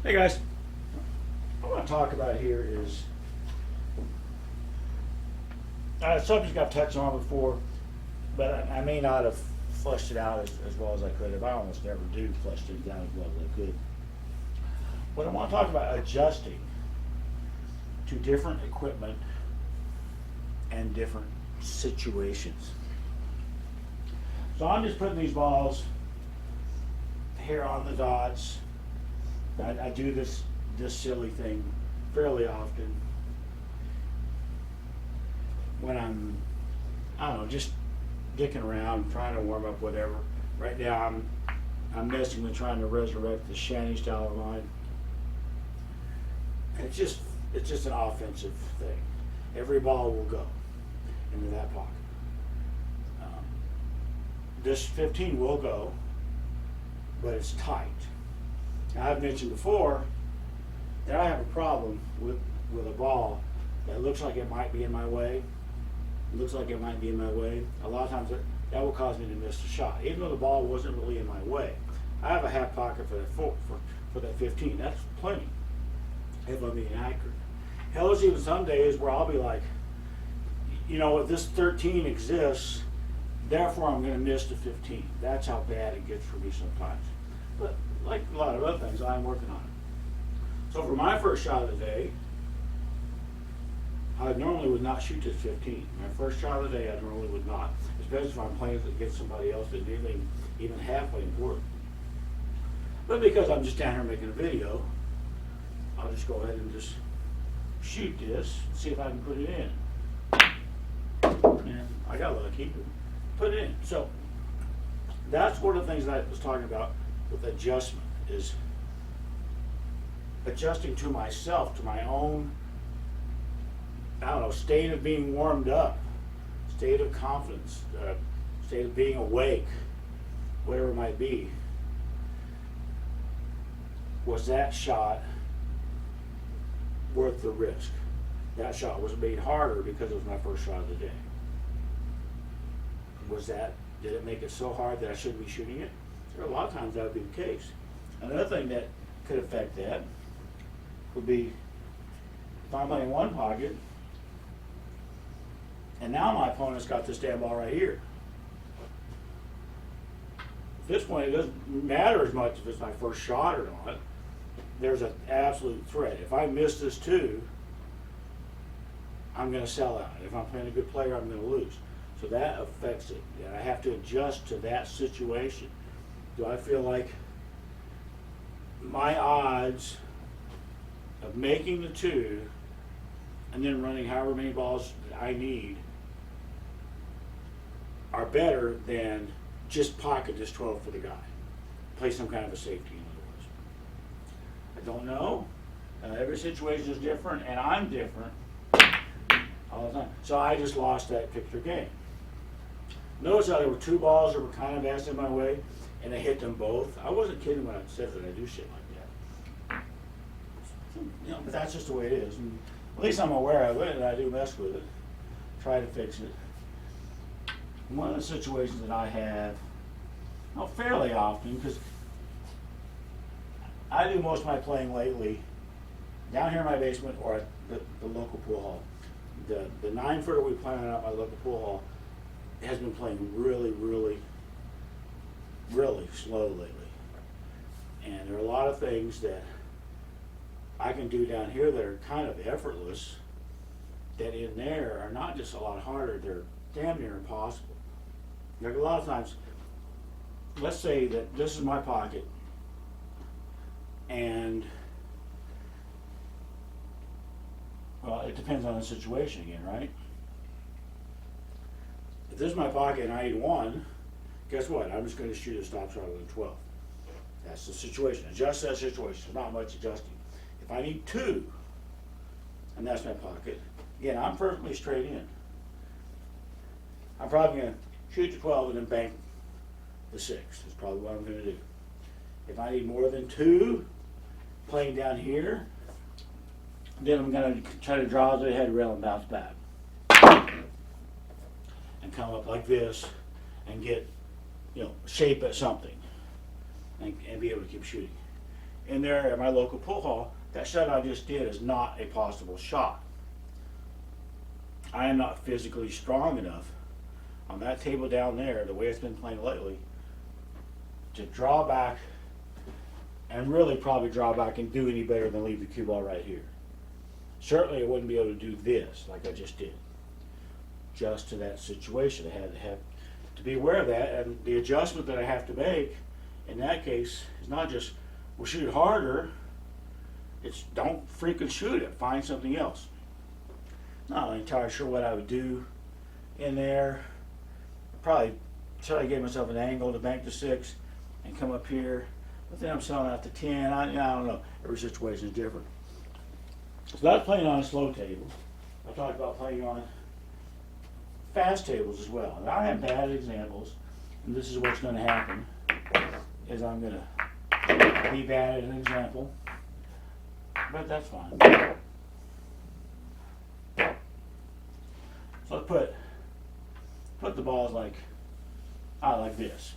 Hey guys, what I want to talk about here is a subject I've touched on before, but I may not have fleshed it out as well as I could have. I almost never do flesh things down as well as I could. But I want to talk about adjusting to different equipment and different situations. So I'm just putting these balls here on the dots. I do this silly thing fairly often when I don't know, just dicking around, trying to warm up, whatever. Right now I'm messing with trying to resurrect the shanty style of mine. And it's just an offensive thing. Every ball will go into that pocket. This 15 will go, but it's tight. Now, I've mentioned before that I have a problem with a ball that looks like it might be in my way. A lot of times that will cause me to miss the shot, even though the ball wasn't really in my way. I have a half pocket for that 15. That's plenty if I'm being accurate. Hell, there's even some days where I'll be like, you know what, this 13 exists, therefore I'm going to miss the 15. That's how bad it gets for me sometimes. But like a lot of other things, I'm working on it. So for my first shot of the day, I normally would not shoot this 15. My first shot of the day, I normally would not, especially if I'm playing against somebody else that's even halfway important. But because I'm just down here making a video, I'll just go ahead and just shoot this, see if I can put it in. And I got lucky, put it in. So that's one of the things that I was talking about with adjustment, is adjusting to myself, to my own, I don't know, state of being warmed up, state of confidence, state of being awake, whatever it might be. Was that shot worth the risk? That shot was made harder because it was my first shot of the day. Did it make it so hard that I shouldn't be shooting it? There are a lot of times that would be the case. Another thing that could affect that would be if I'm playing one pocket, and now my opponent's got this damn ball right here. At this point, it doesn't matter as much if it's my first shot or not. There's an absolute threat. If I miss this too, I'm going to sell out. If I'm playing a good player, I'm going to lose. So that affects it. And I have to adjust to that situation. Do I feel like my odds of making the two and then running however many balls I need are better than just pocket this 12 for the guy? Play some kind of a safety, in other words. I don't know. Every situation is different, and I'm different all the time. So I just lost that particular game. Notice how there were two balls that were kind of asked in my way, and I hit them both. I wasn't kidding when I said that I do shit like that. You know, but that's just the way it is. And at least I'm aware of it, and I do mess with it. Try to fix it. One of the situations that I have, well, fairly often, because I do most of my playing lately down here in my basement or at the local pool hall. The 9-footer we play on at my local pool hall has been playing really, really, really slow lately. And there are a lot of things that I can do down here that are kind of effortless that in there are not just a lot harder, they're damn near impossible. Like a lot of times, let's say that this is my pocket, and well, it depends on the situation again, right? If this is my pocket and I need one, guess what? I'm just going to shoot a stop shot with a 12. That's the situation. Adjust that situation. There's not much adjusting. If I need two, and that's my pocket, again, I'm perfectly straight in. I'm probably going to shoot the 12 and then bank the 6. That's probably what I'm going to do. If I need more than two, playing down here, then I'm going to try to draw the head rail and bounce back. And come up like this and get, shape at something and be able to keep shooting. in there at my local pool hall, that shot I just did is not a possible shot. I am not physically strong enough on that table down there, the way it's been playing lately, to draw back and really probably draw back and do any better than leave the cue ball right here. Certainly I wouldn't be able to do this like I just did. Just to that situation, I had to be aware of that, and the adjustment that I have to make in that case is not just, well, shoot harder, it's don't freaking shoot it, find something else. Not entirely sure what I would do in there. Probably try to give myself an angle to bank to 6 and come up here, but then I'm selling out to 10. I don't know, every situation is different. So that's playing on a slow table. I talked about playing on fast tables as well. And I have bad examples, and this is what's going to happen, is I'm going to be bad at an example, but that's fine. So let's put the balls like this,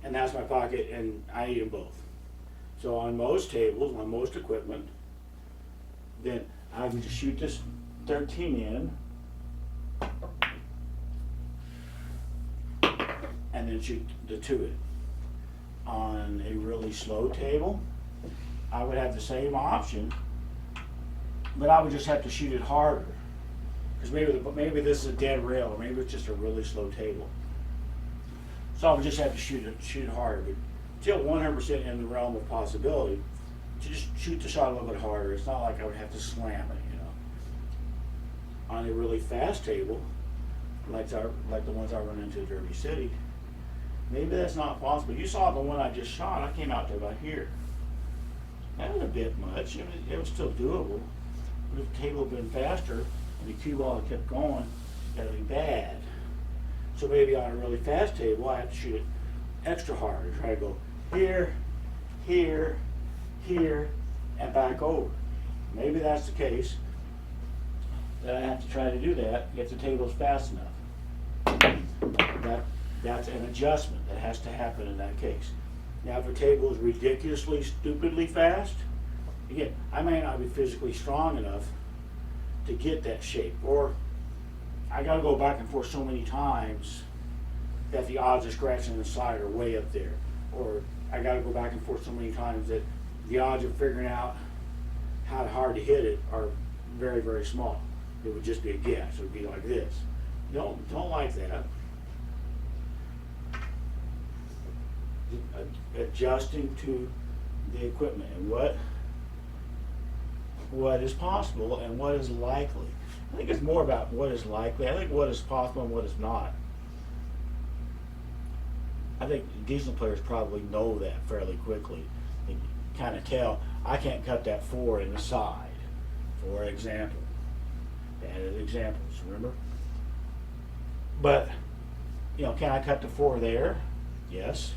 and that's my pocket, and I need them both. So on most tables, on most equipment, then I can just shoot this 13 in, and then shoot the 2 in. On a really slow table, I would have the same option, but I would just have to shoot it harder. Because maybe this is a dead rail, or maybe it's just a really slow table. So I would just have to shoot it harder. But still 100% in the realm of possibility to just shoot the shot a little bit harder. It's not like I would have to slam it, you know. On a really fast table, like the ones I run into at Derby City, maybe that's not possible. You saw the one I just shot, I came out to about here. That was a bit much. It was still doable. But if the table had been faster and the cue ball had kept going, that would be bad. So maybe on a really fast table, I have to shoot it extra hard. Try to go here, here, here, and back over. Maybe that's the case, that I have to try to do that if the table's fast enough. That's an adjustment that has to happen in that case. Now, if a table is ridiculously, stupidly fast, again, I may not be physically strong enough to get that shape, or I got to go back and forth so many times that the odds of scratching the side are way up there, or I got to go back and forth so many times that the odds of figuring out how hard to hit it are very, very small. It would just be a guess. It would be like this. Don't like that. Adjusting to the equipment and what is possible and what is likely. I think it's more about what is likely. I think what is possible and what is not. I think decent players probably know that fairly quickly. They kind of tell, I can't cut that 4 in the side, for example. Bad examples, remember? But, you know, can I cut the 4 there? Yes.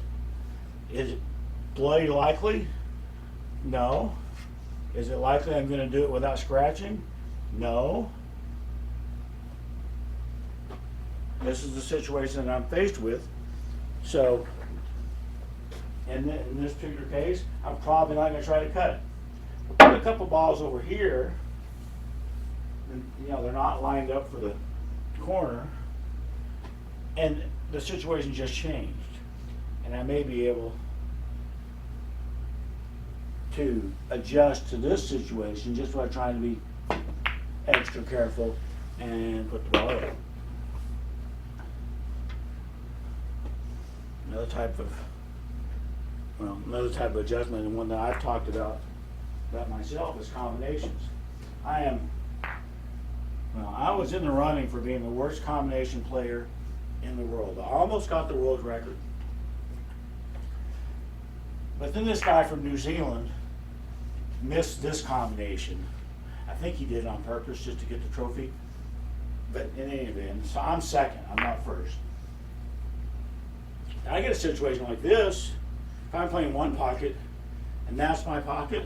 Is it bloody likely? No. Is it likely I'm going to do it without scratching? No. This is the situation that I'm faced with. So, in this particular case, I'm probably not going to try to cut it. I'll put a couple balls over here, and, you know, they're not lined up for the corner, and the situation just changed. And I may be able to adjust to this situation just by trying to be extra careful and put the ball in. Another type of adjustment, and one that I've talked about myself, is combinations. I was in the running for being the worst combination player in the world. I almost got the world record. But then this guy from New Zealand missed this combination. I think he did it on purpose just to get the trophy. But in any event, so I'm second, I'm not first. I get a situation like this, if I'm playing one pocket and that's my pocket,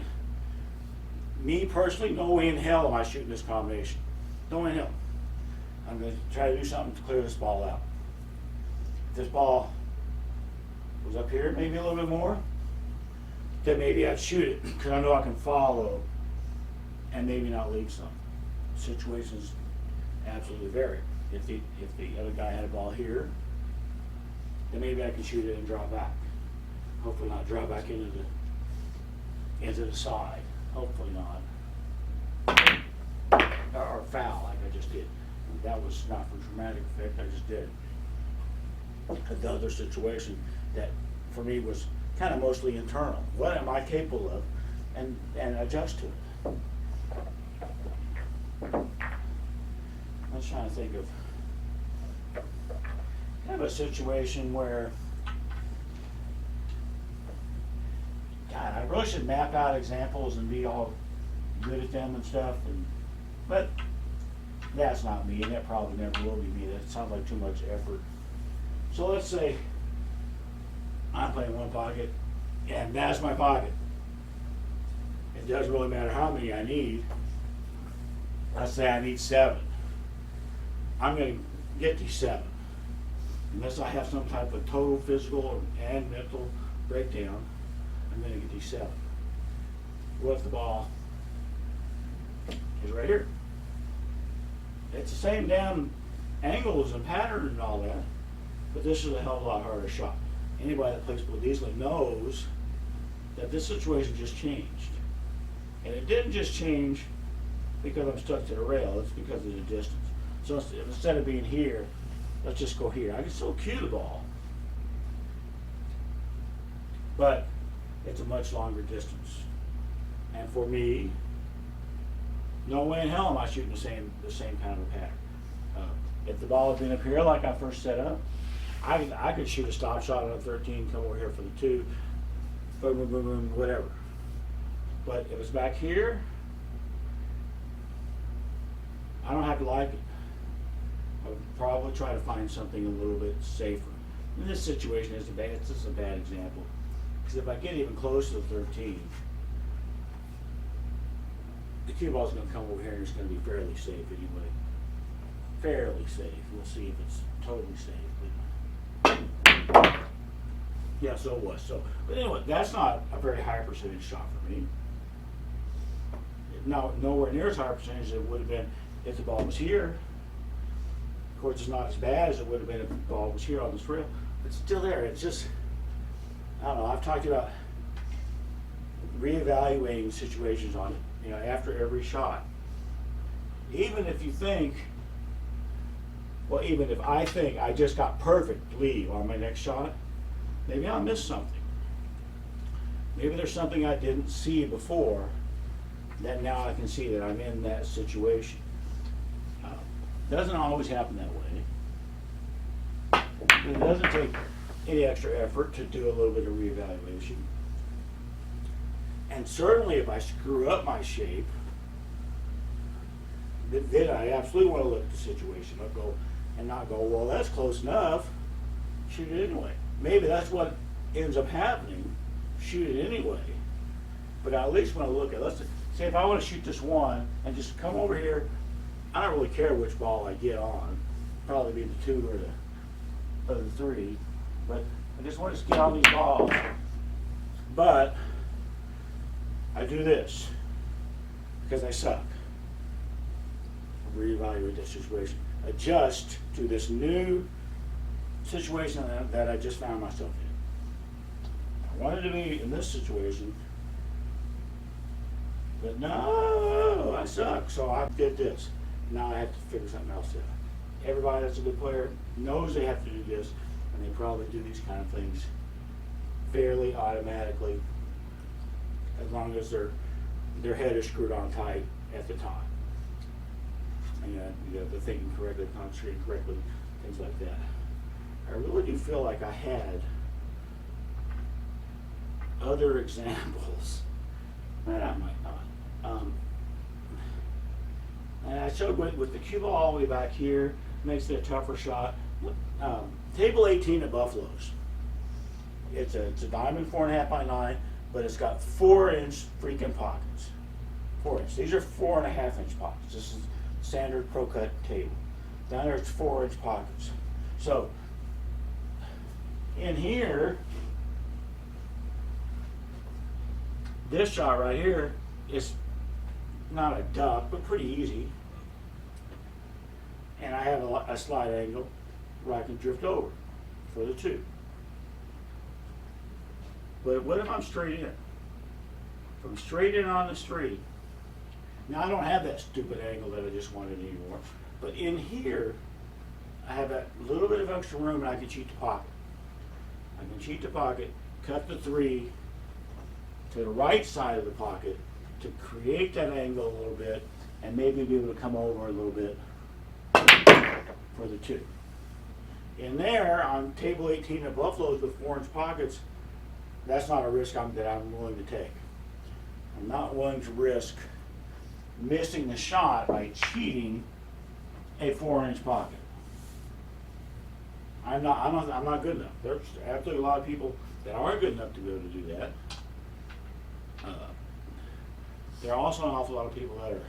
me personally, no way in hell am I shooting this combination. No way in hell. I'm going to try to do something to clear this ball out. If this ball was up here maybe a little bit more, then maybe I'd shoot it because I know I can follow and maybe not leave some. Situations absolutely vary. If the other guy had a ball here, then maybe I can shoot it and draw back. Hopefully not draw back into the side. Hopefully not. Or foul like I just did. That was not for dramatic effect, I just did. The other situation that for me was kind of mostly internal. What am I capable of? And adjust to it. I was trying to think of kind of a situation where, God, I really should map out examples and be all good at them and stuff, but that's not me, and that probably never will be me. That sounds like too much effort. So let's say I'm playing one pocket, and that's my pocket. It doesn't really matter how many I need. Let's say I need 7. I'm going to get these 7. Unless I have some type of total physical and mental breakdown, I'm going to get these 7. What if the ball is right here? It's the same damn angles and pattern and all that, but this is a hell of a lot harder shot. Anybody that plays pool easily knows that this situation just changed. And it didn't just change because I'm stuck to the rail, it's because of the distance. So instead of being here, let's just go here. I can still cue the ball, but it's a much longer distance. And for me, no way in hell am I shooting the same kind of pattern. If the ball had been up here like I first set up, I could shoot a stop shot on a 13, come over here for the 2, boom, boom, boom, boom, whatever. But if it's back here, I don't have to like it. I would probably try to find something a little bit safer. In this situation, it's just a bad example. Because if I get even close to the 13, the cue ball is going to come over here and it's going to be fairly safe anyway. Fairly safe. We'll see if it's totally safe. But yeah, so it was. But anyway, that's not a very high percentage shot for me. Now, nowhere near as high a percentage as it would have been if the ball was here. Of course, it's not as bad as it would have been if the ball was here on this rail. But still there. It's just, I don't know. I've talked about reevaluating situations on it, after every shot. Even if you think, well, even if I think I just got perfect lead on my next shot, maybe I'll miss something. Maybe there's something I didn't see before that now I can see that I'm in that situation. Doesn't always happen that way. It doesn't take any extra effort to do a little bit of reevaluation. And certainly if I screw up my shape, then I absolutely want to look at the situation. I'll go and not go, well, that's close enough, shoot it anyway. Maybe that's what ends up happening, shoot it anyway. But I at least want to look at, let's say if I want to shoot this one and just come over here, I don't really care which ball I get on, probably be the 2 or the 3, but I just want to get on these balls. But I do this because I suck. Reevaluate the situation, adjust to this new situation that I just found myself in. I wanted to be in this situation, but no, I suck, so I did this. Now I have to figure something else out. Everybody that's a good player knows they have to do this, and they probably do these kind of things fairly automatically, as long as their head is screwed on tight at the time. And they're thinking correctly, concentrating correctly, things like that. I really do feel like I had other examples, but I might not. And I showed with the cue ball all the way back here, makes it a tougher shot. Table 18 at Buffalo's. It's a diamond 4.5 by 9, but it's got 4-inch freaking pockets. 4 inch. These are 4.5 inch pockets. This is standard pro cut table. Down there it's 4-inch pockets. So in here, This shot right here is not a duck, but pretty easy. And I have a slight angle where I can drift over for the 2. But what if I'm straight in? If I'm straight in on the street, now I don't have that stupid angle that I just wanted anymore. But in here, I have that little bit of extra room and I can cheat the pocket. I can cheat the pocket, cut the 3 to the right side of the pocket to create that angle a little bit and maybe be able to come over a little bit for the 2. In there, on table 18 of Buffaloes with 4-inch pockets, that's not a risk that I'm willing to take. I'm not willing to risk missing the shot by cheating a 4-inch pocket. I'm not good enough. There's absolutely a lot of people that aren't good enough to be able to do that. There are also an awful lot of people that are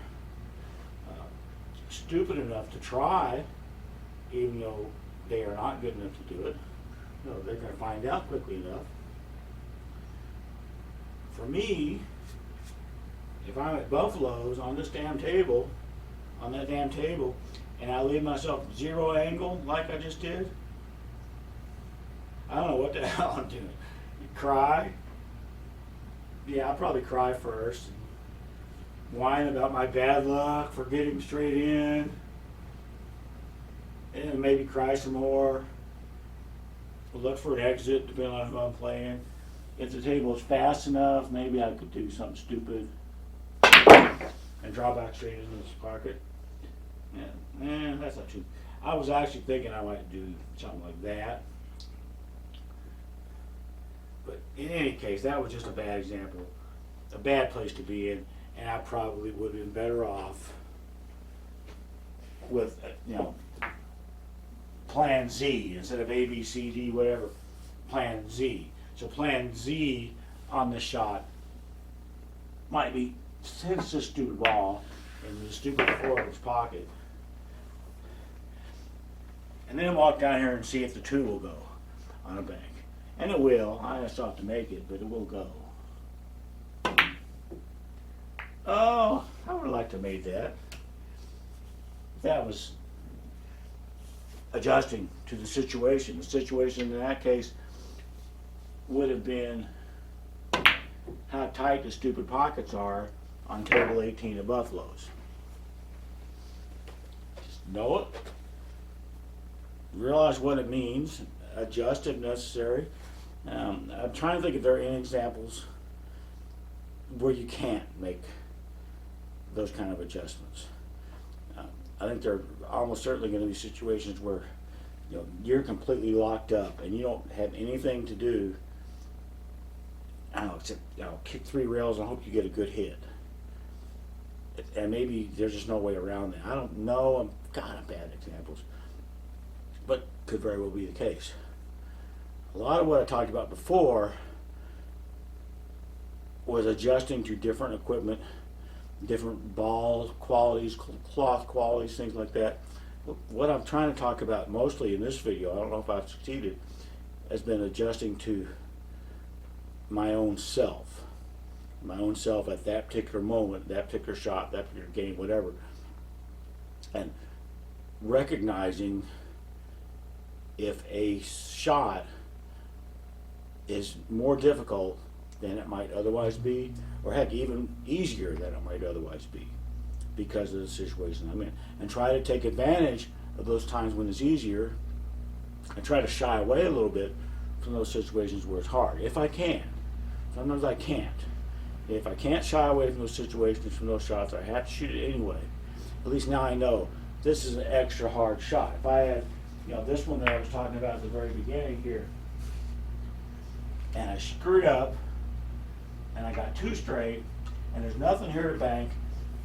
stupid enough to try, even though they are not good enough to do it. No, they're going to find out quickly enough. For me, if I'm at Buffalo's on this damn table, on that damn table, and I leave myself 0 angle like I just did, I don't know what the hell I'm doing. You cry? Yeah, I'll probably cry first. Whine about my bad luck for getting straight in. And maybe cry some more. Look for an exit, depending on who I'm playing. If the table is fast enough, maybe I could do something stupid and draw back straight into this pocket. Yeah, that's not true. I was actually thinking I might do something like that. But in any case, that was just a bad example, a bad place to be in, and I probably would have been better off with, plan Z instead of A, B, C, D, whatever, plan Z. So plan Z on this shot might be, since this stupid ball in the stupid 4-inch pocket, and then walk down here and see if the 2 will go on a bank. And it will. I still have to make it, but it will go. Oh, I would have liked to have made that. That was adjusting to the situation. The situation in that case would have been how tight the stupid pockets are on table 18 of Buffalo's. Just know it. Realize what it means. Adjust if necessary. I'm trying to think if there are any examples where you can't make those kind of adjustments. I think there are almost certainly going to be situations where you're completely locked up and you don't have anything to do. I don't know, except kick 3 rails and hope you get a good hit. And maybe there's just no way around that. I don't know. I'm bad examples, but could very well be the case. A lot of what I talked about before was adjusting to different equipment, different ball qualities, cloth qualities, things like that. What I'm trying to talk about mostly in this video, I don't know if I've succeeded, has been adjusting to my own self at that particular moment, that particular shot, that particular game, whatever, and recognizing if a shot is more difficult than it might otherwise be, or heck, even easier than it might otherwise be because of the situation I'm in, and try to take advantage of those times when it's easier and try to shy away a little bit from those situations where it's hard, if I can. Sometimes I can't. If I can't shy away from those situations, from those shots, I have to shoot it anyway. At least now I know this is an extra hard shot. If I had, this one that I was talking about at the very beginning here, and I screwed up, and I got 2 straight, and there's nothing here to bank,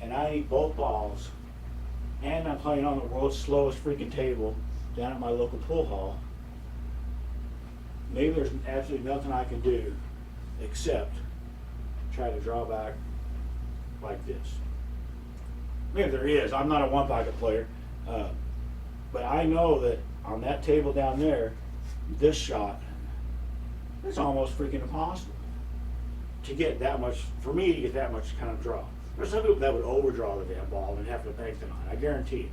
and I need both balls, and I'm playing on the world's slowest freaking table down at my local pool hall, maybe there's absolutely nothing I can do except try to draw back like this. Maybe there is. I'm not a one-pocket player, but I know that on that table down there, this shot is almost freaking impossible. to get that much, for me to get that much kind of draw. There's some people that would overdraw the damn ball and have to bank it on. I guarantee it.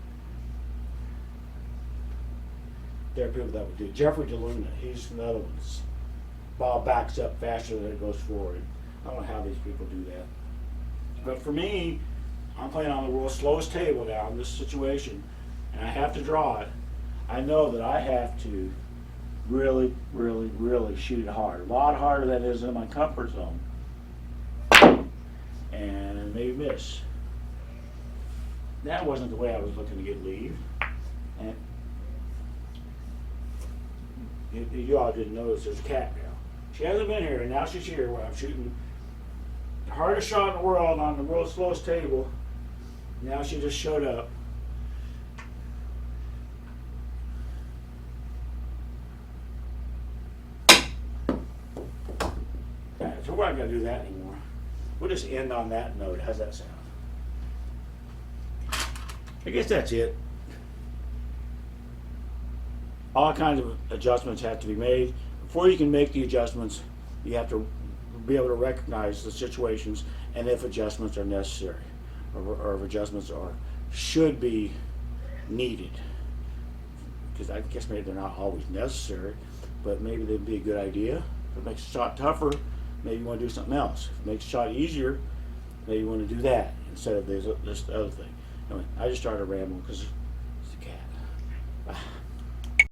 There are people that would do. Jeffrey DeLuna, he's another one. Ball backs up faster than it goes forward. I don't know how these people do that. But for me, I'm playing on the world's slowest table now in this situation, and I have to draw it. I know that I have to really, really, really shoot it hard. A lot harder than it is in my comfort zone. And maybe miss. That wasn't the way I was looking to get lead. And you all didn't notice there's a cat now. She hasn't been here, and now she's here where I'm shooting the hardest shot in the world on the world's slowest table. Now she just showed up. So we're not going to do that anymore. We'll just end on that note. How's that sound? I guess that's it. All kinds of adjustments have to be made. Before you can make the adjustments, you have to be able to recognize the situations and if adjustments are necessary or if adjustments should be needed. Because I guess maybe they're not always necessary, but maybe they'd be a good idea. If it makes a shot tougher, maybe you want to do something else. If it makes a shot easier, maybe you want to do that instead of this other thing. Anyway, I just started rambling because